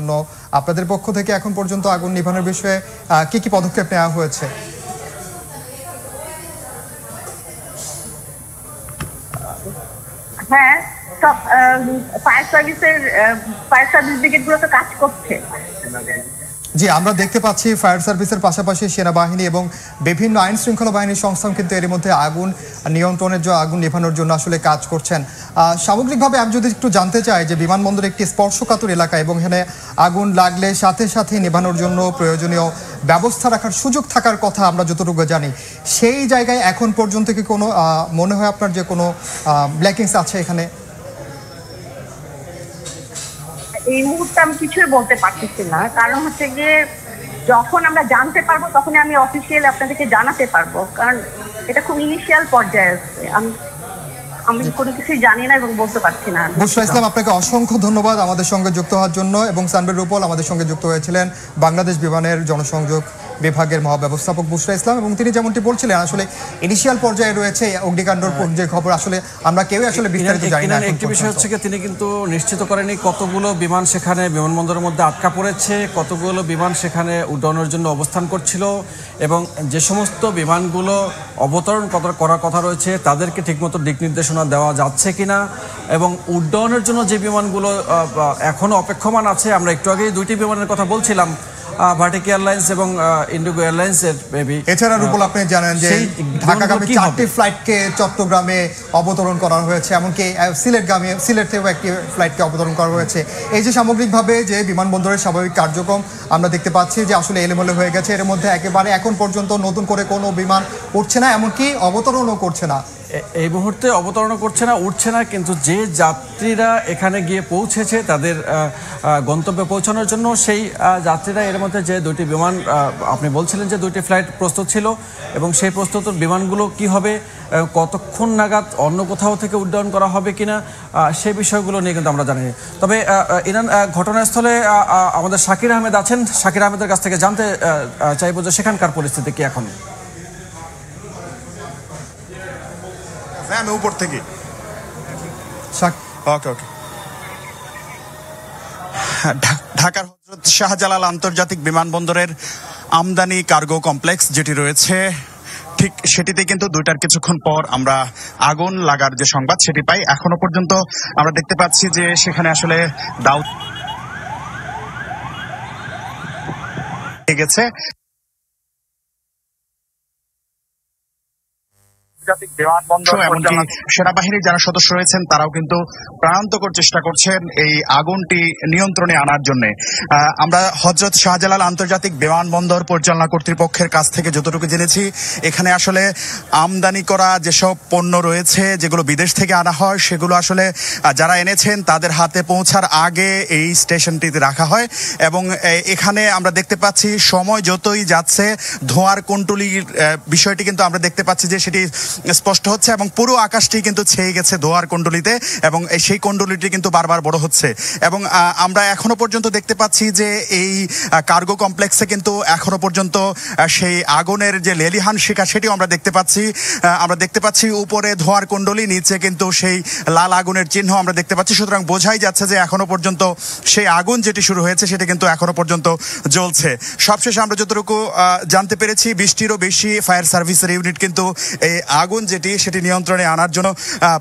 জন্য আপনাদের পক্ষ থেকে এখন পর্যন্ত আগুন নিভানোর বিষয়ে কি কি পদক্ষেপ নেওয়া হয়েছে? হ্যাঁ, সব ফায়ার সার্ভিস ব্রিগেডগুলো তো কাজ করছে। জি, আমরা দেখতে পাচ্ছি ফায়ার সার্ভিসের পাশাপাশি সেনাবাহিনী এবং বিভিন্ন আইন শৃঙ্খলা বাহিনীর সংস্থা কিন্তু এর মধ্যে আগুন নিয়ন্ত্রণের জন্য, আগুন নেভানোর জন্য আসলে কাজ করছেন। সামগ্রিকভাবে আমি যদি একটু জানতে চাই যে বিমানবন্দর একটি স্পর্শকাতর এলাকা এবং এখানে আগুন লাগলে সাথে সাথে নেভানোর জন্য প্রয়োজনীয় ব্যবস্থা রাখার সুযোগ থাকার কথা আমরা যতটুকু জানি, সেই জায়গায় এখন পর্যন্ত কি কোনো মনে হয় আপনার যে কোনো ব্ল্যাকিংস আছে এখানে? এই মুহূর্তে আমি কিছুই বলতে পারতেছি না, কারণ হচ্ছে গিয়ে যখন আমরা জানতে পারবো তখনই আমি অফিসিয়াল আপনাদেরকে জানাতে পারবো, কারণ এটা খুব ইনিশিয়াল পর্যায়ে আছে। আমি কোনো কিছুই জানি না এবং বলতে পারছি না। বুশরা ইসলাম, আপনাকে অসংখ্য ধন্যবাদ আমাদের সঙ্গে যুক্ত হওয়ার জন্য। এবং সানভীর রূপল আমাদের সঙ্গে যুক্ত হয়েছিলেন বাংলাদেশ বিমানের জনসংযোগ বিভাগের মহাব্যবস্থাপক বুশরা ইসলাম, এবং তিনি যেমনটি বলছিলেন আসলে ইনিশিয়াল পর্যায়ে রয়েছে অগ্নিকাণ্ডের যে খবর আসলে আমরা কেউ আসলে বিস্তারিত জানি না। একটি বিষয় হচ্ছে তিনি কিন্তু নিশ্চিত করেনি কতগুলো বিমান সেখানে বিমানবন্দরের মধ্যে আটকা পড়েছে, কতগুলো বিমান সেখানে উড্ডয়নের জন্য অবস্থান করছিল, এবং যে সমস্ত বিমানগুলো অবতরণ করার কথা রয়েছে তাদেরকে ঠিকমতো দিক নির্দেশনা দেওয়া যাচ্ছে কিনা, এবং উড্ডয়নের জন্য যে বিমানগুলো এখনো অপেক্ষমান আছে, আমরা একটু আগেই দুইটি বিমানের কথা বলছিলাম, ভার্টিক এয়ারলাইন্স এবং ইন্ডিগো এয়ারলাইন্সের বেবি। এছাড়া রূপল আপনি জানেন যে ঢাকাগামী 4টি ফ্লাইটকে চট্টগ্রামে অবতরণ করা হয়েছে, এমনকি সিলেট থেকেও একটি ফ্লাইটকে অবতরণ করা হয়েছে। এই যে সামগ্রিকভাবে যে বিমানবন্দরের স্বাভাবিক কার্যক্রম আমরা দেখতে পাচ্ছি যে আসলে এলোমেলো হয়ে গেছে, এর মধ্যে একেবারে এখন পর্যন্ত নতুন করে কোনো বিমান উঠছে না, এমনকি অবতরণও করছে না। এই মুহূর্তে অবতরণ করছে না, উঠছে না, কিন্তু যে যাত্রীরা এখানে গিয়ে পৌঁছেছে তাদের গন্তব্যে পৌঁছানোর জন্য সেই যাত্রীরা, এর মধ্যে যে দুইটি বিমান আপনি বলছিলেন যে দুইটি ফ্লাইট প্রস্তুত ছিল, এবং সেই প্রস্তুত বিমানগুলো কি হবে, কতক্ষণ নাগাদ অন্য কোথাও থেকে উড্ডয়ন করা হবে কিনা, সেই বিষয়গুলো নিয়ে কিন্তু আমরা জানি। তবে ইনান, ঘটনাস্থলে আমাদের শাকির আহমেদ আছেন, শাকির আহমেদের কাছ থেকে জানতে চাইব যে সেখানকার পরিস্থিতি কি এখন। আমি উপর থেকে ঢাকার হযরত শাহজালাল আন্তর্জাতিক বিমানবন্দরের আমদানি কার্গো কমপ্লেক্স যেটি রয়েছে, ঠিক সেটিতে কিন্তু 2টার কিছুক্ষণ পর আমরা আগুন লাগার যে সংবাদ সেটি পাই। এখনো পর্যন্ত আমরা দেখতে পাচ্ছি যে সেখানে আসলে দাউদ গেছে। এমনকি সেনাবাহিনীর যারা সদস্য রয়েছেন তারাও কিন্তু প্রাণান্তকর চেষ্টা করছেন এই আগুনটি নিয়ন্ত্রণে আনার জন্য। আমরা হযরত শাহজালাল আন্তর্জাতিক বিমানবন্দর পরিচালনা কর্তৃপক্ষের কাছ থেকে যতটুকু জেনেছি, এখানে আসলে আমদানি করা যেসব পণ্য রয়েছে যেগুলো বিদেশ থেকে আনা হয়, সেগুলো আসলে যারা এনেছেন তাদের হাতে পৌঁছার আগে এই স্টেশনটিতে রাখা হয়, এবং এখানে আমরা দেখতে পাচ্ছি সময় যতই যাচ্ছে ধোঁয়ার কুণ্ডলীর বিষয়টি কিন্তু আমরা দেখতে পাচ্ছি যে সেটি স্পষ্ট হচ্ছে, এবং পুরো আকাশটি কিন্তু ছেয়ে গেছে ধোঁয়ার কুণ্ডলিতে, এবং সেই কুণ্ডলিটি কিন্তু বারবার বড় হচ্ছে। এবং আমরা এখনো পর্যন্ত দেখতে পাচ্ছি যে এই কার্গো কমপ্লেক্সে কিন্তু এখনো পর্যন্ত সেই আগুনের যে লেলিহান শিখা সেটিও আমরা দেখতে পাচ্ছি। উপরে ধোঁয়ার কুণ্ডলি, নিচে কিন্তু সেই লাল আগুনের চিহ্ন আমরা দেখতে পাচ্ছি। সুতরাং বোঝাই যাচ্ছে যে এখনো পর্যন্ত সেই আগুন যেটি শুরু হয়েছে সেটি কিন্তু এখনো পর্যন্ত জ্বলছে। সবশেষে আমরা যতটুকু জানতে পেরেছি 20টিরও বেশি ফায়ার সার্ভিসের ইউনিট কিন্তু এই আগুন যেটি সেটি নিয়ন্ত্রণে আনার জন্য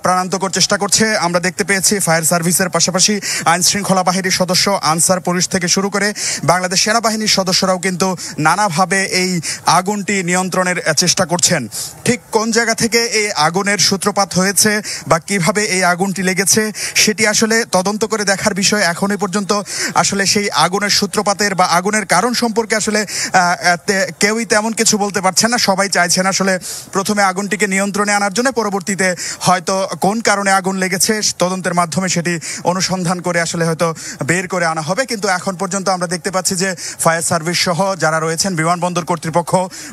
প্রাণান্তকর চেষ্টা করছে। আমরা দেখতে পেয়েছি ফায়ার সার্ভিসের পাশাপাশি আইন শৃঙ্খলা বাহিনীর সদস্য, আনসার পুলিশ থেকে শুরু করে বাংলাদেশ সেনাবাহিনীর সদস্যরাও কিন্তু নানাভাবে এই আগুনটি নিয়ন্ত্রণের চেষ্টা করছেন। ঠিক কোন জায়গা থেকে এই আগুনের সূত্রপাত হয়েছে বা কিভাবে এই আগুনটি লেগেছে সেটি আসলে তদন্ত করে দেখার বিষয়। এখনই পর্যন্ত আসলে সেই আগুনের সূত্রপাতের বা আগুনের কারণ সম্পর্কে আসলে কেউই তেমন কিছু বলতে পারছেন না। সবাই চাইছেন আসলে প্রথমে আগুনটিকে নিয়ন্ত্রণে আনার জন্য, পরবর্তীতে হয়তো কোন কারণে আগুন লেগেছে তদন্তের মাধ্যমে সেটি অনুসন্ধান করে আসলে হয়তো বের করে আনা হবে। কিন্তু এখন পর্যন্ত আমরা দেখতে পাচ্ছি যে ফায়ার সার্ভিস সহ যারা রয়েছেন, বিমানবন্দর কর্তৃপক্ষ,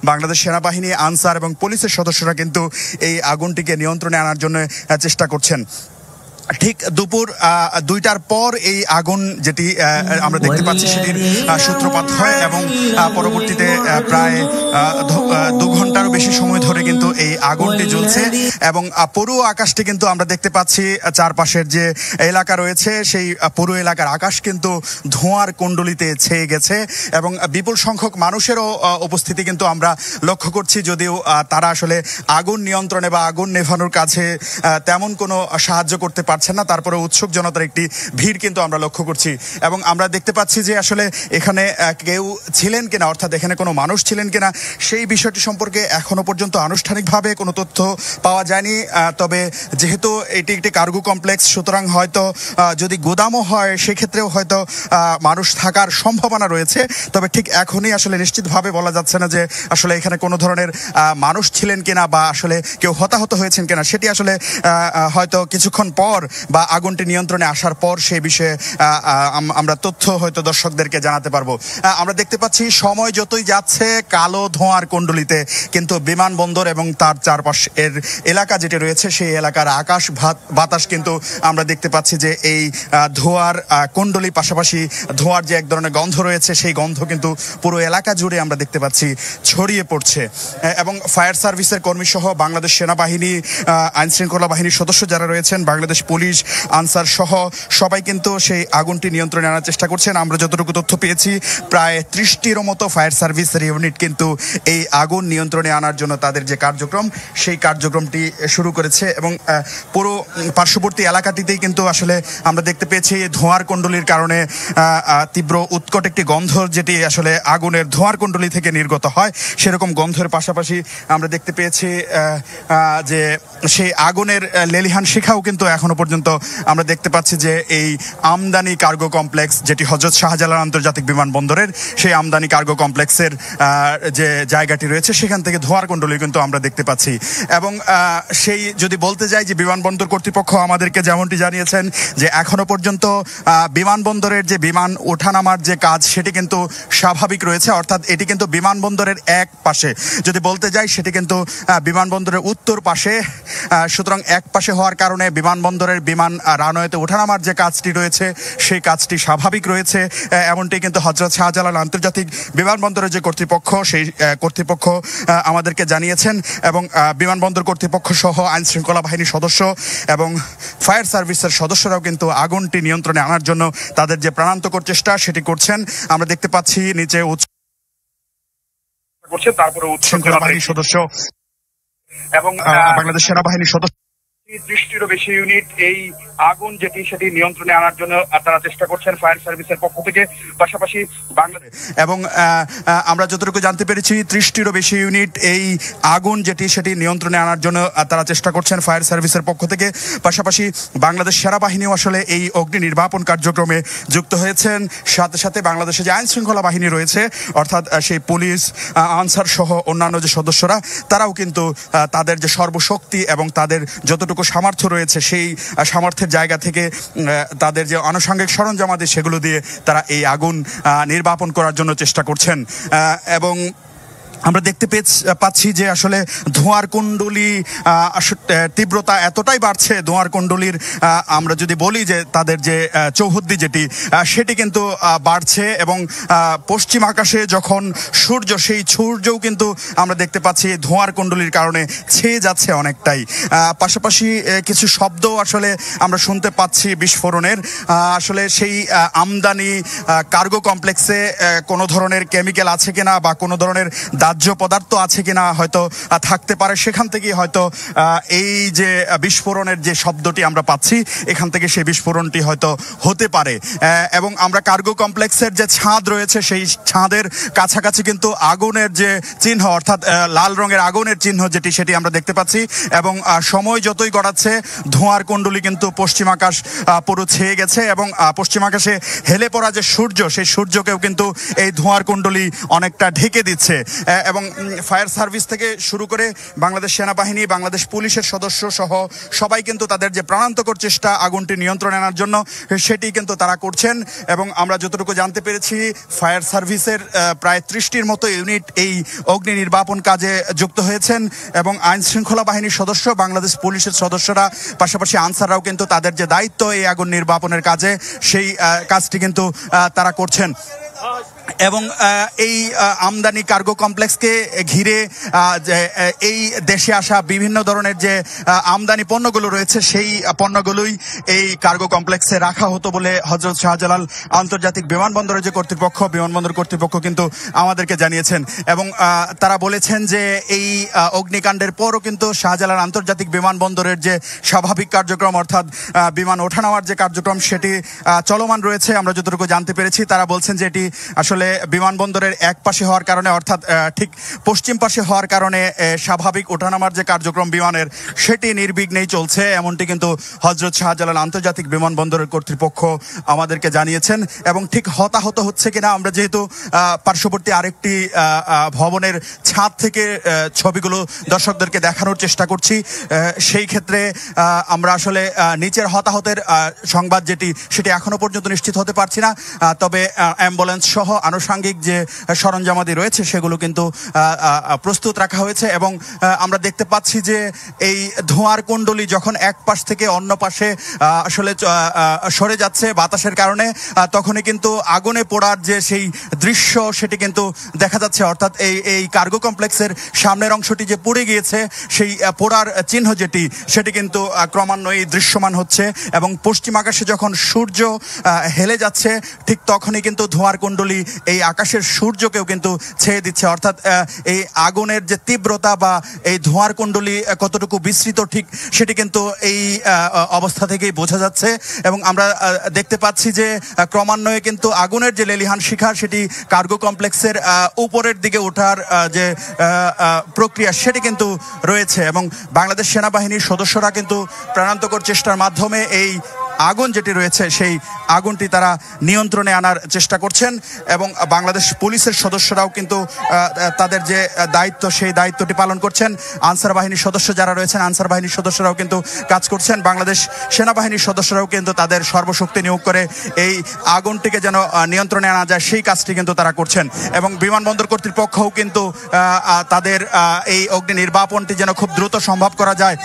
বাংলাদেশ সেনাবাহিনী, আনসার এবং পুলিশের সদস্যরা কিন্তু এই আগুনটিকে নিয়ন্ত্রণে আনার জন্য চেষ্টা করছেন। ঠিক দুপুর 2টার পর এই আগুন যেটি আমরা দেখতে পাচ্ছি সেটির সূত্রপাত হয় এবং পরবর্তীতে প্রায় 2 ঘন্টারও বেশি সময় ধরে কিন্তু এই আগুনটি জ্বলছে এবং পুরো আকাশটি কিন্তু আমরা দেখতে পাচ্ছি চারপাশের যে এলাকা রয়েছে সেই পুরো এলাকার আকাশ কিন্তু ধোঁয়ার কুণ্ডলিতে ছেয়ে গেছে এবং বিপুল সংখ্যক মানুষেরও উপস্থিতি কিন্তু আমরা লক্ষ্য করছি, যদিও তারা আসলে আগুন নিয়ন্ত্রণে বা আগুন নেভানোর কাছে তেমন কোনো সাহায্য করতে পারছেন না। তারপরে উৎসুক জনতার একটি ভিড় কিন্তু আমরা লক্ষ্য করছি এবং আমরা দেখতে পাচ্ছি যে আসলে এখানে কেউ ছিলেন কিনা, অর্থাৎ এখানে কোনো মানুষ ছিলেন কিনা সেই বিষয়টি সম্পর্কে এখনো পর্যন্ত আনুষ্ঠানিকভাবে কোনো তথ্য পাওয়া যায়নি। তবে যেহেতু এটি একটি কার্গো কমপ্লেক্স, সুতরাং হয়তো যদি গোদামও হয় সেক্ষেত্রেও হয়তো মানুষ থাকার সম্ভাবনা রয়েছে। তবে ঠিক এখনই আসলে নিশ্চিতভাবে বলা যাচ্ছে না যে আসলে এখানে কোনো ধরনের মানুষ ছিলেন কিনা বা আসলে কেউ হতাহত হয়েছেন কিনা। সেটি আসলে হয়তো কিছুক্ষণ পর বা আগুনটি নিয়ন্ত্রণে আসার পর সেই বিষয়ে আমরা তথ্য হয়তো দর্শকদেরকে জানাতে পারবো। আমরা দেখতে পাচ্ছি সময় যতই যাচ্ছে কালো ধোঁয়ার কুণ্ডলিতে কিন্তু বিমানবন্দর এবং তার চারপাশের এলাকা যেটি রয়েছে সেই এলাকার আকাশ বাতাস কিন্তু আমরা দেখতে পাচ্ছি যে এই ধোঁয়ার কুণ্ডলি, পাশাপাশি ধোঁয়ার যে এক ধরনের গন্ধ রয়েছে সেই গন্ধ কিন্তু পুরো এলাকা জুড়ে আমরা দেখতে পাচ্ছি ছড়িয়ে পড়ছে এবং ফায়ার সার্ভিসের কর্মী সহ বাংলাদেশ সেনাবাহিনী, আইন শৃঙ্খলা বাহিনীর সদস্য যারা রয়েছেন, বাংলাদেশ পুলিশ, আনসার সহ সবাই কিন্তু সেই আগুনটি নিয়ন্ত্রণে আনার চেষ্টা করছেন। আমরা যতটুকু তথ্য পেয়েছি প্রায় 30টিরও মতো ফায়ার সার্ভিসের ইউনিট কিন্তু এই আগুন নিয়ন্ত্রণে আনার জন্য তাদের যে কার্যক্রম সেই কার্যক্রমটি শুরু করেছে এবং পুরো পার্শ্ববর্তী এলাকাটিতেই কিন্তু আসলে আমরা দেখতে পেয়েছি ধোঁয়ার কুণ্ডলির কারণে তীব্র উৎকট একটি গন্ধ যেটি আসলে আগুনের ধোঁয়ার কুণ্ডলি থেকে নির্গত হয়, সেরকম গন্ধের পাশাপাশি আমরা দেখতে পেয়েছি যে সেই আগুনের লেলিহান শিখাও কিন্তু এখনো পর্যন্ত আমরা দেখতে পাচ্ছি যে এই আমদানি কার্গো কমপ্লেক্স যেটি হযরত শাহজালাল আন্তর্জাতিক বিমানবন্দরের সেই আমদানি কার্গো কমপ্লেক্সের যে জায়গাটি রয়েছে সেখান থেকে ধোঁয়ার কুণ্ডলী কিন্তু আমরা দেখতে পাচ্ছি এবং সেই যদি বলতে যাই যে বিমানবন্দর কর্তৃপক্ষ আমাদেরকে যেমনটি জানিয়েছেন যে এখনো পর্যন্ত বিমানবন্দরের যে বিমান ওঠানামার যে কাজ সেটি কিন্তু স্বাভাবিক রয়েছে, অর্থাৎ এটি কিন্তু বিমানবন্দরের এক পাশে যদি বলতে যাই সেটি কিন্তু বিমানবন্দরের উত্তর পাশে, সুতরাং এক পাশে হওয়ার কারণে বিমানবন্দরের বিমান রানওয়েতে ওঠানামার যে কাজটি রয়েছে সেই কাজটি স্বাভাবিক রয়েছে। এমনটি কিন্তু হযরত শাহজালাল আন্তর্জাতিক বিমানবন্দরের যে কর্তৃপক্ষ সেই কর্তৃপক্ষ আমাদেরকে জানিয়েছেন এবং বিমানবন্দর কর্তৃপক্ষ সহ আইন শৃঙ্খলা বাহিনীর সদস্য এবং ফায়ার সার্ভিসের সদস্যরাও কিন্তু আগুনটি নিয়ন্ত্রণে আনার জন্য তাদের যে প্রাণান্তকর চেষ্টা সেটি করছেন। আমরা দেখতে পাচ্ছি নিচে তারপরে শৃঙ্খলা বাহিনীর সদস্য এবং বাংলাদেশ সেনাবাহিনীর সদস্য 30টিরও বেশি ইউনিট এই আগুন যেটি সেটি নিয়ন্ত্রণে আনার জন্য তারা চেষ্টা করছেন ফায়ার সার্ভিসের পক্ষ থেকে, পাশাপাশি বাংলাদেশ এবং আমরা যতটুকু জানতে পেরেছি 30টিরও বেশি ইউনিট এই আগুন যেটি সেটি নিয়ন্ত্রণে আনার জন্য তারা চেষ্টা করছেন ফায়ার সার্ভিসের পক্ষ থেকে, পাশাপাশি বাংলাদেশ সেনাবাহিনীও আসলে এই অগ্নি নির্বাপন কার্যক্রমে যুক্ত হয়েছেন। সাথে সাথে বাংলাদেশে যে আইন শৃঙ্খলা বাহিনী রয়েছে অর্থাৎ সেই পুলিশ, আনসার সহ অন্যান্য যে সদস্যরা তারাও কিন্তু তাদের যে সর্বশক্তি এবং তাদের যতটুকু সামর্থ্য রয়েছে সেই সামর্থ্যের জায়গা থেকে তাদের যে আনুষঙ্গিক সরঞ্জামাদি সেগুলো দিয়ে তারা এই আগুন নির্বাপন করার জন্য চেষ্টা করছেন এবং আমরা দেখতে পাচ্ছি যে আসলে ধোঁয়ার কুণ্ডলী তীব্রতা এতটাই বাড়ছে, ধোঁয়ার কুণ্ডলীর আমরা যদি বলি যে তাদের যে চৌহদ্দি যেটি সেটি কিন্তু বাড়ছে এবং পশ্চিম আকাশে যখন সূর্য সেই সূর্যও কিন্তু আমরা দেখতে পাচ্ছি ধোঁয়ার কুণ্ডলীর কারণে ছেয়ে যাচ্ছে অনেকটাই। পাশাপাশি কিছু শব্দ আসলে আমরা শুনতে পাচ্ছি বিস্ফোরণের। আসলে সেই আমদানি কার্গো কমপ্লেক্সে কোনো ধরনের কেমিক্যাল আছে কিনা বা কোনো ধরনের দাহ্য পদার্থ আছে কিনা হয়তো থাকতে পারে, সেখান থেকে হয়তো এই যে বিস্ফোরণের যে শব্দটি আমরা পাচ্ছি এখান থেকে সেই বিস্ফোরণটি হয়তো হতে পারে এবং আমরা কার্গো কমপ্লেক্সের যে ছাদ রয়েছে সেই ছাদের কাছাকাছি কিন্তু আগুনের যে চিহ্ন অর্থাৎ লাল রঙের আগুনের চিহ্ন যেটি সেটি আমরা দেখতে পাচ্ছি এবং সময় যতই গড়াচ্ছে ধোঁয়ার কুণ্ডলী কিন্তু পশ্চিম আকাশ পুরো ছেয়ে গেছে এবং পশ্চিম আকাশে হেলে পড়া যে সূর্য সেই সূর্যকেও কিন্তু এই ধোঁয়ার কুণ্ডলী অনেকটা ঢেকে দিচ্ছে এবং ফায়ার সার্ভিস থেকে শুরু করে বাংলাদেশ সেনাবাহিনী, বাংলাদেশ পুলিশের সদস্য সহ সবাই কিন্তু তাদের যে প্রাণান্তকর চেষ্টা আগুনটি নিয়ন্ত্রণে আনার জন্য সেটি কিন্তু তারা করছেন। এবং আমরা যতটুকু জানতে পেরেছি ফায়ার সার্ভিসের প্রায় 30টির মতো ইউনিট এই অগ্নি নির্বাপন কাজে যুক্ত হয়েছেন এবং আইন শৃঙ্খলা বাহিনীর সদস্য, বাংলাদেশ পুলিশের সদস্যরা, পাশাপাশি আনসাররাও কিন্তু তাদের যে দায়িত্ব এই আগুন নির্বাপনের কাজে সেই কাজটি কিন্তু তারা করছেন। এবং এই আমদানি কার্গো কমপ্লেক্সকে ঘিরে এই দেশে আসা বিভিন্ন ধরনের যে আমদানি পণ্যগুলো রয়েছে সেই পণ্যগুলোই এই কার্গো কমপ্লেক্সে রাখা হতো বলে হযরত শাহজালাল আন্তর্জাতিক বিমানবন্দরের যে কর্তৃপক্ষ, বিমানবন্দর কর্তৃপক্ষ কিন্তু আমাদেরকে জানিয়েছেন। এবং তারা বলেছেন যে এই অগ্নিকাণ্ডের পরও কিন্তু শাহজালাল আন্তর্জাতিক বিমানবন্দরের যে স্বাভাবিক কার্যক্রম অর্থাৎ বিমান ওঠানামার যে কার্যক্রম সেটি চলমান রয়েছে। আমরা যতটুকু জানতে পেরেছি তারা বলছেন যে এটি আসলে বিমানবন্দরের এক পাশে হওয়ার কারণে অর্থাৎ ঠিক পশ্চিম পাশে হওয়ার কারণে স্বাভাবিক ওঠানামার যে কার্যক্রম বিমানের সেটি নির্বিঘ্নেই চলছে, এমনটি কিন্তু হযরত শাহজালাল আন্তর্জাতিক বিমানবন্দরের কর্তৃপক্ষ আমাদেরকে জানিয়েছেন। এবং ঠিক হতাহত হচ্ছে কিনা আমরা যেহেতু পার্শ্ববর্তী আরেকটি ভবনের ছাদ থেকে ছবিগুলো দর্শকদেরকে দেখানোর চেষ্টা করছি, সেই ক্ষেত্রে আমরা আসলে নিচের হতাহতের সংবাদ যেটি সেটি এখনো পর্যন্ত নিশ্চিত হতে পারছি না। তবে অ্যাম্বুলেন্স সহ আনুষঙ্গিক যে সরঞ্জামাদি রয়েছে সেগুলো কিন্তু প্রস্তুত রাখা হয়েছে। এবং আমরা দেখতে পাচ্ছি যে এই ধোঁয়ার কুণ্ডলী যখন এক পাশ থেকে অন্য পাশে আসলে সরে যাচ্ছে বাতাসের কারণে, তখনই কিন্তু আগুনে পোড়ার যে সেই দৃশ্য সেটি কিন্তু দেখা যাচ্ছে। অর্থাৎ এই কার্গো কমপ্লেক্সের সামনের অংশটি যে পুড়ে গিয়েছে সেই পোড়ার চিহ্ন যেটি সেটি কিন্তু ক্রমান্বয়ে দৃশ্যমান হচ্ছে। এবং পশ্চিম আকাশে যখন সূর্য হেলে যাচ্ছে ঠিক তখনই কিন্তু ধোঁয়ার কুণ্ডলী এই আকাশের সূর্যকেও কিন্তু ছেয়ে দিচ্ছে। অর্থাৎ এই আগুনের যে তীব্রতা বা এই ধোঁয়ার কুণ্ডলী কতটুকু বিস্তৃত ঠিক সেটি কিন্তু এই অবস্থা থেকেই বোঝা যাচ্ছে। এবং আমরা দেখতে পাচ্ছি যে ক্রমান্বয়ে কিন্তু আগুনের যে লেলিহান শিখা সেটি কার্গো কমপ্লেক্সের উপরের দিকে ওঠার যে প্রক্রিয়া সেটি কিন্তু রয়েছে। এবং বাংলাদেশ সেনাবাহিনীর সদস্যরা কিন্তু প্রাণান্তকর চেষ্টার মাধ্যমে এই আগুন যেটি রয়েছে সেই আগুনটি তারা নিয়ন্ত্রণে আনার চেষ্টা করছেন। এবং বাংলাদেশ পুলিশের সদস্যরাও কিন্তু তাদের যে দায়িত্ব সেই দায়িত্বটি পালন করছেন। আনসার বাহিনীর সদস্য যারা রয়েছেন আনসার বাহিনীর সদস্যরাও কিন্তু কাজ করছেন। বাংলাদেশ সেনাবাহিনীর সদস্যরাও কিন্তু তাদের সর্বশক্তি নিয়োগ করে এই আগুনটিকে যেন নিয়ন্ত্রণে আনা যায় সেই কাজটি কিন্তু তারা করছেন। এবং বিমানবন্দর কর্তৃপক্ষও কিন্তু তাদের এই অগ্নি নির্বাপনটি যেন খুব দ্রুত সম্ভব করা যায়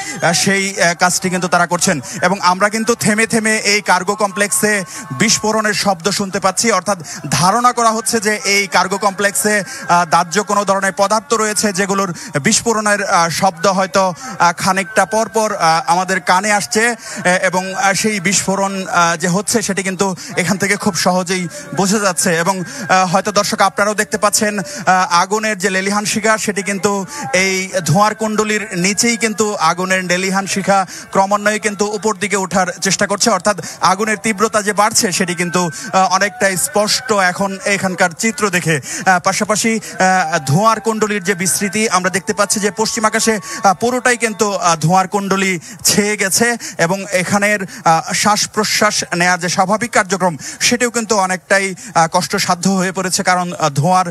সেই কাজটি কিন্তু তারা করছেন। এবং আমরা কিন্তু থেমে থেমে এই কার্গো কমপ্লেক্সে বিস্ফোরণের শব্দ শুনতে পাচ্ছি। অর্থাৎ ধারণা করা হচ্ছে যে এই কার্গো কমপ্লেক্সে দাহ্য কোনো ধরনের পদার্থ রয়েছে যেগুলোর বিস্ফোরণের শব্দ হয়তো খানিকটা পর পর আমাদের কানে আসছে। এবং সেই বিস্ফোরণ যে হচ্ছে সেটি কিন্তু এখান থেকে খুব সহজেই বোঝা যাচ্ছে। এবং হয়তো দর্শক আপনারাও দেখতে পাচ্ছেন আগুনের যে লেলিহান শিখা সেটি কিন্তু এই ধোঁয়ার কুণ্ডলীর নিচেই কিন্তু আগুনের লেলিহান শিখা ক্রমান্বয়ে কিন্তু উপর দিকে ওঠার চেষ্টা করছে। অর্থাৎ আগুনের তীব্রতা যে বাড়ছে সেটি কিন্তু অনেকটাই স্পষ্ট এখন এখানকার চিত্র দেখে। পাশাপাশি ধোঁয়ার কুণ্ডলীর যে বিস্তৃতি আমরা দেখতে পাচ্ছি যে পশ্চিম আকাশে পুরোটাই কিন্তু ধোঁয়ার কুণ্ডলী ছেয়ে গেছে। এবং এখানের শ্বাস প্রশ্বাস নেওয়ার যে স্বাভাবিক কার্যক্রম সেটিও কিন্তু অনেকটাই কষ্টসাধ্য হয়ে পড়েছে। কারণ ধোঁয়ার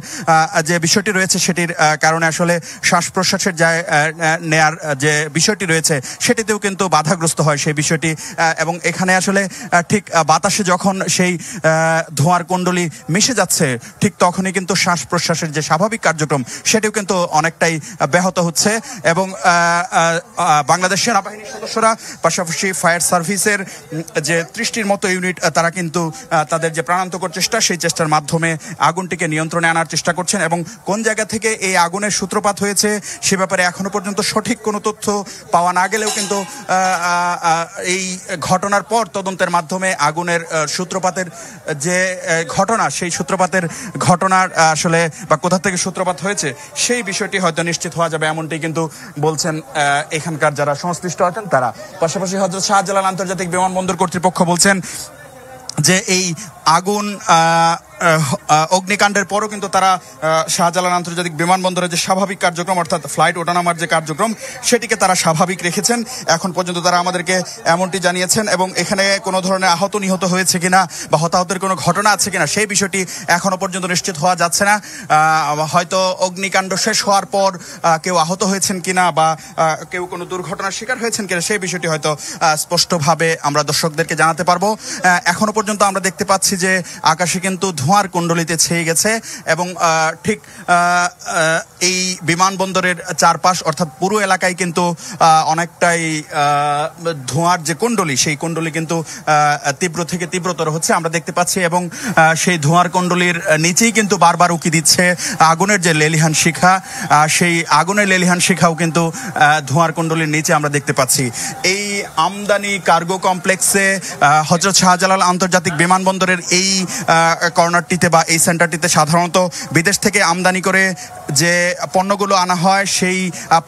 যে বিষয়টি রয়েছে সেটির কারণে আসলে শ্বাস প্রশ্বাসের নেয়ার যে বিষয়টি রয়েছে সেটিতেও কিন্তু বাধাগ্রস্ত হয় সেই বিষয়টি। এবং এখানে আসলে ঠিক বাতাসে যখন সেই ধোঁয়ার কুণ্ডলী মিশে যাচ্ছে ঠিক তখনই কিন্তু শ্বাস প্রশ্বাসের যে স্বাভাবিক কার্যক্রম সেটিও কিন্তু অনেকটাই ব্যাহত হচ্ছে। এবং বাংলাদেশ সেনাবাহিনীর সদস্যরা পাশাপাশি ফায়ার সার্ভিসের যে 30টির মতো ইউনিট তারা কিন্তু তাদের যে প্রাণান্তকর চেষ্টা সেই চেষ্টার মাধ্যমে আগুনটিকে নিয়ন্ত্রণে আনার চেষ্টা করছেন। এবং কোন জায়গা থেকে এই আগুনের সূত্রপাত হয়েছে সে ব্যাপারে এখনো পর্যন্ত সঠিক কোনো তথ্য পাওয়া না গেলেও কিন্তু এই ঘটনার পর তদন্তের মাধ্যমে আগুনের সূত্রপাতের যে ঘটনা সেই সূত্রপাতের ঘটনার আসলে বা কোথা থেকে সূত্রপাত হয়েছে সেই বিষয়টি হয়তো নিশ্চিত হওয়া যাবে, এমনটি কিন্তু বলছেন এখানকার যারা সংশ্লিষ্ট আছেন তারা। পাশাপাশি হযরত শাহজালাল আন্তর্জাতিক বিমানবন্দর কর্তৃপক্ষ বলছেন যে এই আগুন অগ্নিকাণ্ডের পরও কিন্তু তারা শাহজালাল আন্তর্জাতিক বিমানবন্দরের যে স্বাভাবিক কার্যক্রম অর্থাৎ ফ্লাইট ওঠানামার যে কার্যক্রম সেটিকে তারা স্বাভাবিক রেখেছেন। এখন পর্যন্ত তারা আমাদেরকে এমনটি জানিয়েছেন এবং এখানে কোনো ধরনের আহত নিহত হয়েছে কিনা বা হতাহতের কোনো ঘটনা আছে কিনা সেই বিষয়টি এখনো পর্যন্ত নিশ্চিত হওয়া যাচ্ছে না। হয়তো অগ্নিকাণ্ড শেষ হওয়ার পর কেউ আহত হয়েছেন কিনা বা কেউ কোনো দুর্ঘটনার শিকার হয়েছেন কিনা সেই বিষয়টি হয়তো স্পষ্টভাবে আমরা দর্শকদেরকে জানাতে পারবো। এখনো পর্যন্ত আমরা দেখতে পাচ্ছি যে আকাশে কিন্তু ধোঁয়ার কুণ্ডলিতে ছেয়ে গেছে এবং ঠিক এই বিমানবন্দরের চারপাশ অর্থাৎ পুরো এলাকায় কিন্তু অনেকটাই ধোঁয়ার যে কুণ্ডলী সেই কুণ্ডলী কিন্তু তীব্র থেকে তীব্রতর হচ্ছে আমরা দেখতে পাচ্ছি এবং সেই ধোঁয়ার কুণ্ডলীর নিচেই কিন্তু বারবার উকি দিচ্ছে আগুনের যে লেলিহান শিখা, সেই আগুনের লেলিহান শিখাও কিন্তু ধোঁয়ার কুণ্ডলীর নিচে আমরা দেখতে পাচ্ছি। এই আমদানি কার্গো কমপ্লেক্সে হযরত শাহজালাল আন্তর্জাতিক বিমানবন্দরের এই কর্নারটিতে বা এই সেন্টারটিতে সাধারণত বিদেশ থেকে আমদানি করে যে পণ্যগুলো আনা হয় সেই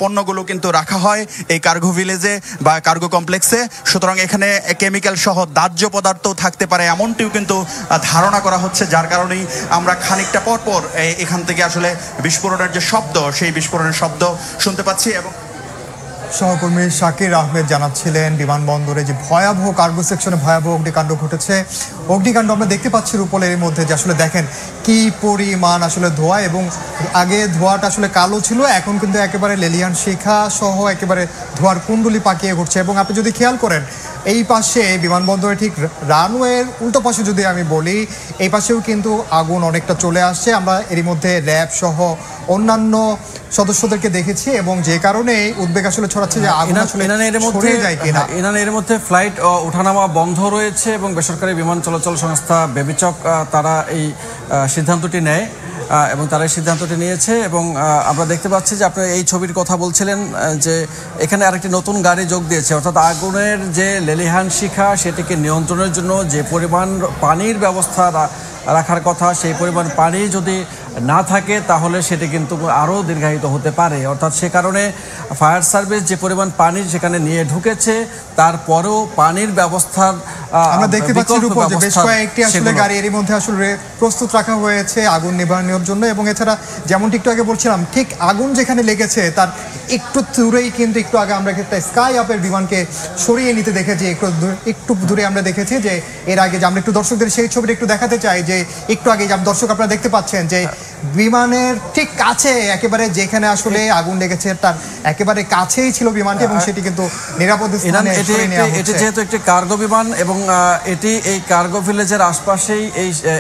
পণ্যগুলো কিন্তু রাখা হয় এই কার্গো ভিলেজে বা কার্গো কমপ্লেক্সে। সুতরাং এখানে কেমিক্যাল সহ দাহ্য পদার্থ থাকতে পারে এমনটিও কিন্তু ধারণা করা হচ্ছে, যার কারণেই আমরা খানিকটা পর পর এখান থেকে আসলে বিস্ফোরণের যে শব্দ সেই বিস্ফোরণের শব্দ শুনতে পাচ্ছি। এবং সহকর্মী শাকির আহমেদ জানাচ্ছিলেন বিমানবন্দরে যে ভয়াবহ কার্গো সেকশনে ভয়াবহ অগ্নিকাণ্ড ঘটেছে। অগ্নিকাণ্ড আমরা দেখতে পাচ্ছি রূপলের মধ্যে যে আসলে দেখেন কি পরিমাণ আসলে ধোঁয়া, এবং আগে ধোঁয়াটা আসলে কালো ছিল, এখন কিন্তু একেবারে লেলিয়ান শিখা সহ একেবারে ধোঁয়ার কুণ্ডলি পাকিয়ে ঘুরছে। এবং আপনি যদি খেয়াল করেন এই পাশে বিমানবন্দরে ঠিক রানওয়ের উল্টো পাশে যদি আমি বলি এই পাশেও কিন্তু আগুন অনেকটা চলে আসছে। আমরা এরই মধ্যে র্যাব সহ অন্যান্য সদস্যদেরকে দেখেছি এবং যে কারণে উদ্বেগ আসলে ছড়াচ্ছে যে আগুন আসলে ছড়িয়ে যায় কিনা। এর মধ্যে ফ্লাইট ওঠানামা বন্ধ রয়েছে এবং বেসরকারি বিমান চলাচল সংস্থা বেবিচক তারা এই সিদ্ধান্তটি নেয় এবং তারা এই সিদ্ধান্তটি নিয়েছে। এবং আমরা দেখতে পাচ্ছি যে আপনি এই ছবির কথা বলছিলেন যে এখানে আরেকটি নতুন গাড়ি যোগ দিয়েছে, অর্থাৎ আগুনের যে লেলিহান শিখা সেটিকে নিয়ন্ত্রণের জন্য যে পরিমাণ পানির ব্যবস্থা রাখার কথা সেই পরিমাণ পানি যদি না থাকে তাহলে সেটি কিন্তু আরও দীর্ঘায়িত হতে পারে। অর্থাৎ সে কারণে ফায়ার সার্ভিস যে পরিমাণ পানি সেখানে নিয়ে ঢুকেছে তারপরেও পানির ব্যবস্থার আমরা দেখতে পাচ্ছি যে বেশ কয়েকটি আসলে গাড়ি এর মধ্যে আসলে প্রস্তুত রাখা হয়েছে আগুন নিবারণের জন্য। এবং এছাড়া যেমনটি একটু আগে বলছিলাম ঠিক আগুন যেখানে লেগেছে তার একটু দূরেই কিন্তু একটু আগে আমরা একটা স্কাই আপের বিমানকে সরিয়ে নিতে দেখেছি, একটু দূরে আমরা দেখেছি যে এর আগে যে আমরা একটু দর্শকদের সেই ছবিটা একটু দেখাতে চাই যে একটু আগে দর্শক আপনারা দেখতে পাচ্ছেন যে বিমানের ঠিক কাছে একেবারে যেখানে আসলে আগুন লেগেছে তার একেবারে কাছেই ছিল বিমানটি এবং সেটি কিন্তু নিরাপদ স্থানে সরিয়ে নেওয়া হচ্ছে। এটি যেহেতু একটি কার্গো বিমান এবং এটি এই কার্গো ভিলেজের আশপাশেই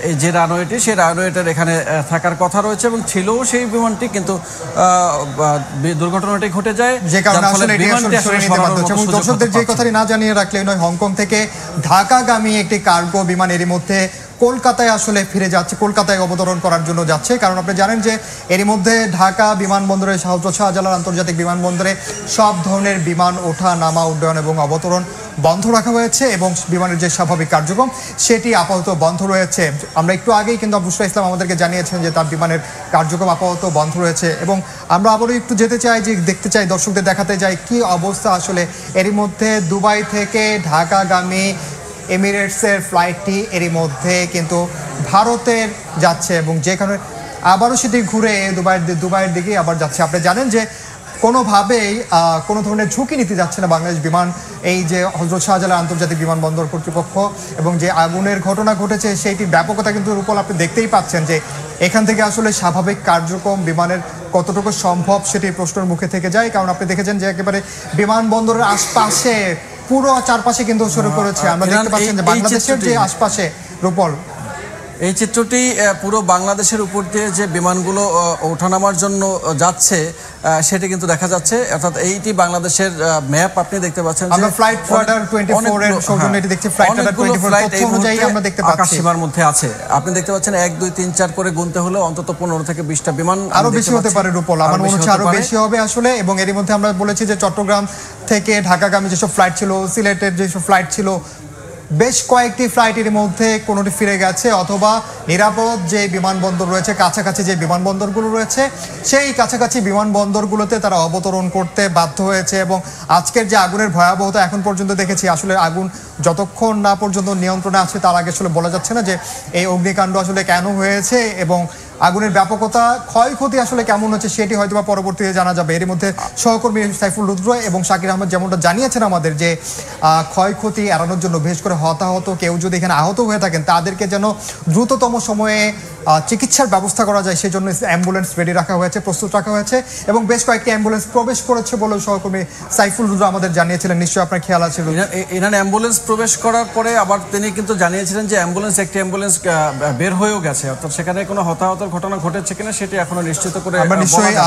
এই যে রানওয়েটি সেই রানওয়েটার এখানে থাকার কথা রয়েছে এবং ছিল সেই বিমানটি, কিন্তু দুর্ঘটনাটি ঘটে যায় যে কারণে আসলে বিমানটি সরিয়ে নিতে বাধ্য হচ্ছে। এবং দর্শকদের যে কথাটি না জানিয়ে রাখলে নয়, হংকং থেকে ঢাকাগামী একটি কার্গো বিমান এরই মধ্যে কলকাতায় আসলে ফিরে যাচ্ছে, কলকাতায় অবতরণ করার জন্য যাচ্ছে। কারণ আপনি জানেন যে এরই মধ্যে ঢাকা বিমানবন্দরে হযরত শাহজালাল আন্তর্জাতিক বিমানবন্দরে সব ধরনের বিমান ওঠা নামা উড্ডয়ন এবং অবতরণ বন্ধ রাখা হয়েছে এবং বিমানের যে স্বাভাবিক কার্যক্রম সেটি আপাতত বন্ধ রয়েছে। আমরা একটু আগেই কিন্তু বুশরা ইসলাম আমাদেরকে জানিয়েছেন যে তার বিমানের কার্যক্রম আপাতত বন্ধ রয়েছে। এবং আমরা আবারও একটু যেতে চাই যে দেখতে চাই দর্শকদের দেখাতে যাই কি অবস্থা আসলে এরই মধ্যে দুবাই থেকে ঢাকাগামী এমিরেটসের ফ্লাইটটি এরই মধ্যে কিন্তু ভারতের যাচ্ছে এবং যেখানে আবারও সেটি ঘুরে দুবাইয়ের দিকে আবার যাচ্ছে। আপনি জানেন যে কোনোভাবেই কোনো ধরনের ঝুঁকি নিতে যাচ্ছে না বাংলাদেশ বিমান, এই যে হযরত শাহজালাল আন্তর্জাতিক বিমানবন্দর কর্তৃপক্ষ। এবং যে আগুনের ঘটনা ঘটেছে সেইটির ব্যাপকতা কিন্তু উপর আপনি দেখতেই পাচ্ছেন যে এখান থেকে আসলে স্বাভাবিক কার্যক্রম বিমানের কতটুকু সম্ভব সেটি প্রশ্নের মুখে থেকে যায়। কারণ আপনি দেখেছেন যে একেবারে বিমানবন্দরের আশপাশে পুরো চারপাশে কিন্তু শুরু করেছে। আমরা দেখতে পাচ্ছেন যে বাংলাদেশের যে আশপাশে রূপল এই চিত্রটি পুরো বাংলাদেশের উপর দিয়ে যে বিমানগুলো ওঠানামার জন্য যাচ্ছে সেটি কিন্তু দেখা যাচ্ছে। অর্থাৎ এইটি বাংলাদেশের ম্যাপ আপনি দেখতে পাচ্ছেন। আমরা ফ্লাইট রাডার 24 এর সৌজন্যে এটি দেখছি, ফ্লাইট রাডার 24 তথ্য অনুযায়ী আমরা দেখতে পাচ্ছি আকাশ সীমার মধ্যে আছে। আপনি দেখতে পাচ্ছেন 1 2 3 4 করে গুনতে হলে অন্তত 15 থেকে 20টা বিমান আরো বেশি হতে পারে রূপল, আমার মনে হচ্ছে আরো বেশি হবে আসলে। এবং এর মধ্যে আমরা বলেছি যে চট্টগ্রাম থেকে ঢাকাগামী যেসব ফ্লাইট ছিল, সিলেটের যেসব ফ্লাইট ছিল, বেশ কয়েকটি ফ্লাইটের মধ্যে কোনোটি ফিরে গেছে, অথবা নিরাপদ যে বিমানবন্দর রয়েছে, কাছাকাছি যে বিমানবন্দরগুলো রয়েছে, সেই কাছাকাছি বিমানবন্দরগুলোতে তারা অবতরণ করতে বাধ্য হয়েছে। এবং আজকের যে আগুনের ভয়াবহতা এখন পর্যন্ত দেখেছি, আসলে আগুন যতক্ষণ না পর্যন্ত নিয়ন্ত্রণে আছে তার আগে আসলে বলা যাচ্ছে না যে এই অগ্নিকাণ্ড আসলে কেন হয়েছে এবং আগুনের ব্যাপকতা, ক্ষয়ক্ষতি আসলে কেমন হচ্ছে সেটি হয়তো বা পরবর্তীতে জানা যাবে। এর মধ্যে সহকর্মী সাইফুল রুদ্র এবং শাকির আহমেদ যেমনটা জানিয়েছেন আমাদের যে ক্ষয়ক্ষতি এড়ানোর জন্য, বিশেষ করে হতাহত কেউ যদি এখানে আহত হয়ে থাকেন তাদেরকে যেন দ্রুততম সময়ে চিকিৎসার ব্যবস্থা করা যায়, সেই জন্য অ্যাম্বুলেন্স রেডি রাখা হয়েছে, প্রস্তুত রাখা হয়েছে এবং বেশ কয়েকটি অ্যাম্বুলেন্স প্রবেশ করেছে বলে সহকর্মী সাইফুল রুদ্র আমাদের জানিয়েছিলেন। নিশ্চয়ই আপনার খেয়াল আছে। এখানে অ্যাম্বুলেন্স প্রবেশ করার পরে আবার তিনি কিন্তু জানিয়েছিলেন যে একটি অ্যাম্বুলেন্স বের হয়েও গেছে, অর্থাৎ সেখানে কোনো হতাহতের ঘটনা ঘটেছে কিনা সেটি এখনো নিশ্চিত করে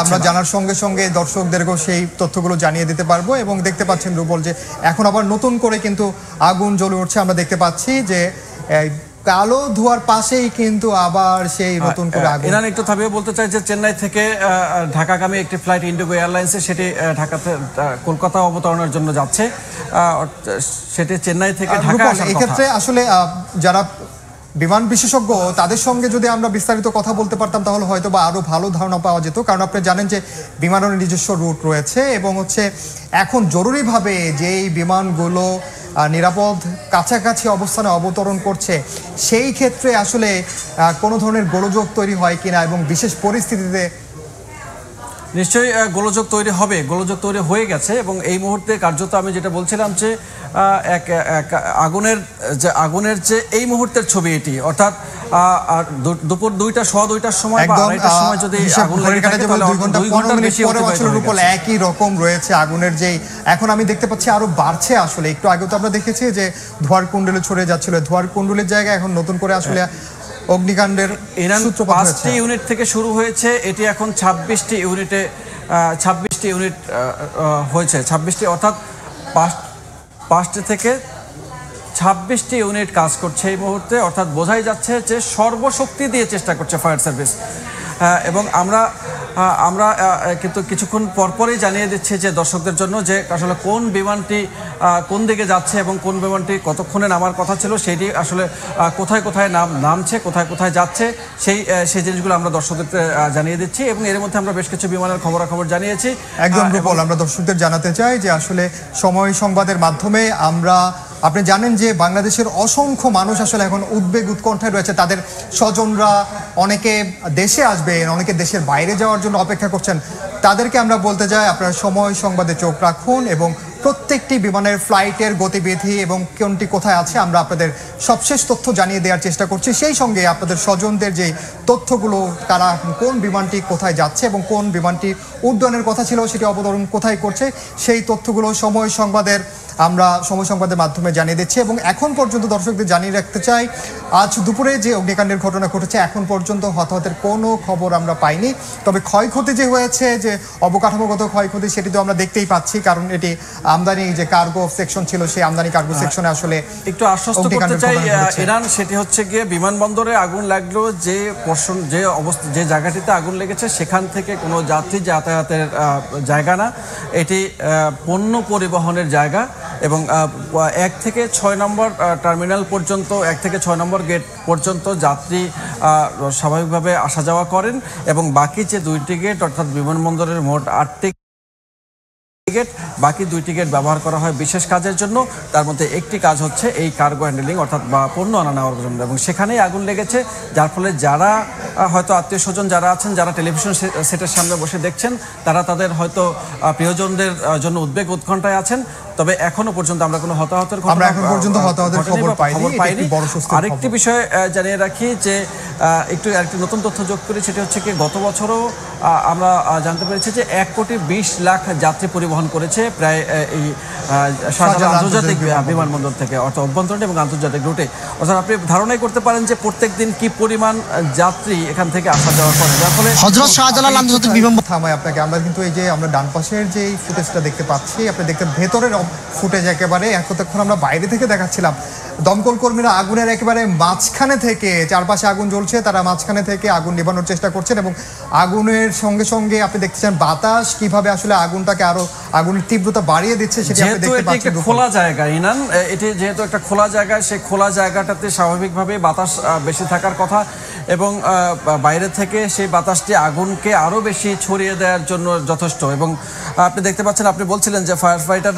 আমরা জানার সঙ্গে সঙ্গে দর্শকদেরকেও সেই তথ্যগুলো জানিয়ে দিতে পারবো। এবং দেখতে পাচ্ছেন রুবল যে এখন আবার নতুন করে কিন্তু আগুন জ্বলে উঠছে। আমরা দেখতে পাচ্ছি যে কালো ধোঁয়ার পাশেই কিন্তু আবার সেই নতুন করে আগুন। ইরান একটু থামিয়ে বলতে চাই যে চেন্নাই থেকে ঢাকাগামী একটি ফ্লাইট ইন্ডিগো এয়ারলাইন্সে সেটি ঢাকাতে কলকাতা অবতরণের জন্য যাচ্ছে, সেটি চেন্নাই থেকে ঢাকা আসার কথা। এক্ষেত্রে আসলে যারা বিমান বিশেষজ্ঞ তাদের সঙ্গে যদি আমরা বিস্তারিত কথা বলতে পারতাম তাহলে হয়তো বা আরো ভালো ধারণা পাওয়া যেত, কারণ আপনি জানেন যে বিমানের নিজস্ব রুট রয়েছে এবং এখন জরুরিভাবে যেই বিমানগুলো নিরাপদ কাছাকাছি অবস্থানে অবতরণ করছে সেই ক্ষেত্রে আসলে কোনো ধরনের গোলযোগ তৈরি হয় কিনা এবং বিশেষ পরিস্থিতিতে নিশ্চয়ই গোলযোগ তৈরি হবে, গোলযোগ তৈরি হয়ে গেছে। এবং এই মুহূর্তে কার্যত আমি যেটা বলছিলাম যে আগুনের যে এই মুহূর্তের ছবি এটি, অর্থাৎ দুপুর 2টা, সোয়া 2টার সময় বা 2:30টার সময় যদি আগুন লেগে থাকে তাহলে 2 ঘন্টার বেশি একই রকম রয়েছে আগুনের যেই। এখন আমি দেখতে পাচ্ছি আরো বাড়ছে। আসলে একটু আগে তো আমরা দেখেছি যে ধোঁয়ার কুণ্ডলে ছড়িয়ে যাচ্ছিল, ধোঁয়ার কুণ্ডলের জায়গায় এখন নতুন করে আসলে অগ্নিকাণ্ডের সূত্রপাত 5টি ইউনিট থেকে শুরু হয়েছে, এটি এখন 26টি ইউনিট হয়েছে। 26টি অর্থাৎ 5টি থেকে 26টি ইউনিট কাজ করছে এই মুহূর্তে, অর্থাৎ বোঝাই যাচ্ছে যে সর্বশক্তি দিয়ে চেষ্টা করছে ফায়ার সার্ভিস। এবং আমরা কিন্তু কিছুক্ষণ পরপরই জানিয়ে দিচ্ছি যে দর্শকদের জন্য যে আসলে কোন বিমানটি কোন দিকে যাচ্ছে এবং কোন বিমানটি কতক্ষণে নামার কথা ছিল, সেটি আসলে কোথায় কোথায় নামছে, কোথায় কোথায় যাচ্ছে, সেই জিনিসগুলো আমরা দর্শকদের জানিয়ে দিচ্ছি। এবং এর মধ্যে আমরা বেশ কিছু বিমানের খবরাখবর জানিয়েছি। একদম রূপল, আমরা দর্শকদের জানাতে চাই যে আসলে সময় সংবাদের মাধ্যমে আপনি জানেন যে বাংলাদেশের অসংখ্য মানুষ আসলে এখন উদ্বেগ উৎকণ্ঠায় রয়েছে। তাদের স্বজনরা অনেকে দেশে আসবেন, অনেকে দেশের বাইরে যাওয়ার জন্য অপেক্ষা করছেন। তাদেরকে আমরা বলতে চাই আপনারা সময় সংবাদে চোখ রাখুন এবং প্রত্যেকটি বিমানের ফ্লাইটের গতিবিধি এবং কোনটি কোথায় আছে আমরা আপনাদের সবশেষ তথ্য জানিয়ে দেওয়ার চেষ্টা করছি। সেই সঙ্গে আপনাদের স্বজনদের যে তথ্যগুলো, তারা কোন বিমানটি কোথায় যাচ্ছে এবং কোন বিমানটি উড্ডয়নের কথা ছিল সেটি অবতরণ কোথায় করছে, সেই তথ্যগুলো সময় সংবাদের মাধ্যমে জানিয়ে দিচ্ছি। এবং এখন পর্যন্ত দর্শকদের জানিয়ে রাখতে চাই, আজ দুপুরে যে অগ্নিকাণ্ডের ঘটনা ঘটেছে এখন পর্যন্ত হতাহতের কোনো খবর আমরা পাইনি। তবে ক্ষয়ক্ষতি যে হয়েছে, যে অবকাঠামোগত ক্ষয়ক্ষতি, সেটি তো আমরা দেখতেই পাচ্ছি, কারণ এটি আমদানি যে কার্গো সেকশন ছিল সেই আমদানি কার্গো সেকশনে আসলে একটু আশ্বস্ত করতে চাই ইরান, সেটি হচ্ছে গিয়ে বিমানবন্দরে আগুন লাগলো যে জায়গাটিতে আগুন লেগেছে সেখান থেকে কোনো যাত্রী যাতায়াতের জায়গা না, এটি পণ্য পরিবহনের জায়গা। এবং 1 থেকে 6 নম্বর টার্মিনাল পর্যন্ত, 1 থেকে 6 নম্বর গেট পর্যন্ত যাত্রী স্বাভাবিকভাবে আসা যাওয়া করেন। এবং বাকি যে 2টি গেট, অর্থাৎ বিমানবন্দরের মোট 8টি গেট, বাকি 2টি গেট ব্যবহার করা হয় বিশেষ কাজের জন্য। তার মধ্যে একটি কাজ হচ্ছে এই কার্গো হ্যান্ডেলিং, অর্থাৎ পণ্য আনা নেওয়ার জন্য। এবং সেখানেই আগুন লেগেছে, যার ফলে যারা হয়তো আত্মীয় স্বজন যারা আছেন, যারা টেলিভিশন সেটের সামনে বসে দেখছেন, তারা তাদের হয়তো প্রিয়জনদের জন্য উদ্বেগ উৎকণ্ঠায় আছেন। তবে এখনো পর্যন্ত আমরা কোনো হতাহতের খবর পাইনি। আরেকটি বিষয় জানিয়ে রাখি যে আরেকটি নতুন তথ্য যোগ করি, সেটি হচ্ছে কি গত বছরও আমরা জানতে পেরেছি যে 1,20,00,000 যাত্রী পরিবহন করেছে প্রায় এই শাহজালাল আন্তর্জাতিক বিমানবন্দর থেকে, অর্থাৎ অভ্যন্তরীণ এবং আন্তর্জাতিক রুটে। অর্থাৎ আপনি ধারণাই করতে পারেন যে প্রত্যেক দিন কি পরিমাণ যাত্রী এখান থেকে আসা যাওয়া করে, যার ফলে হযরত শাহজালাল আন্তর্জাতিক বিমানবন্দর থামায় আপনাকে। আমরা কিন্তু এই যে আমরা ডান পাশের যে ফুটেজটা দেখতে পাচ্ছি, আপনি দেখতে ভেতরের ফুটেজ একেবারে, এতক্ষণ আমরা বাইরে থেকে দেখাচ্ছিলাম। দমকল কর্মীরা আগুনের একেবারে মাঝখানে থেকে, চারপাশে আগুন জ্বলছে, তারা মাঝখানে থেকে আগুন নেভানোর চেষ্টা করছেন এবং আগুনের সঙ্গে সঙ্গে আপনি দেখতেছেন বাতাস কিভাবে আসলে আগুনটাকে আরো আগুনের তীব্রতা বাড়িয়ে দিচ্ছে সেটা আপনি যেহেতু দেখতে এটি পাচ্ছেন। একটা খোলা জায়গা ইনান, এটি যেহেতু একটা খোলা জায়গা, সেই খোলা জায়গাটাতে স্বাভাবিকভাবে বাতাস বেশি থাকার কথা এবং বাইরে থেকে সেই বাতাসটি আগুনকে আরো বেশি ছড়িয়ে দেওয়ার জন্য যথেষ্ট। এবং আপনি দেখতে পাচ্ছেন, আপনি বলছিলেন যে ফায়ার ফাইটার